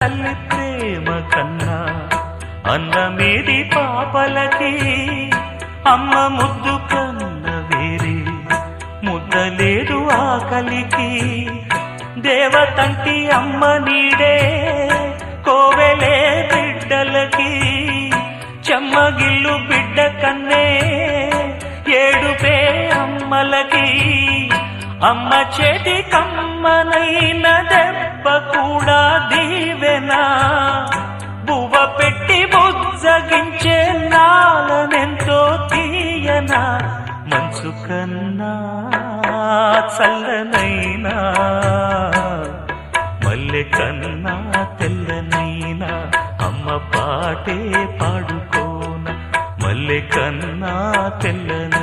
తల్లి ప్రేమ కన్నా అన్నమేది పాపలకి, అమ్మ ముద్దు కన్న వేరే ముద్దలేదు ఆకలికి. దేవతంటి అమ్మ నీడే కోవెలే బిడ్డలకి, చెమ్మగిల్లు బిడ్డ కన్నే ఏడుపే అమ్మలకి. అమ్మ చేతి కమ్మనైన దెబ్బ కూడా దీవెనా, బువ్వ పెట్టి బుజ్జగించే నాలనెంతో తీయనా. మనసు కన్నా చల్లనైనా మల్లె కన్నా తెల్లనైనా అమ్మ పాటే పాడుకోన. మల్లె కన్నా తెల్లనైనా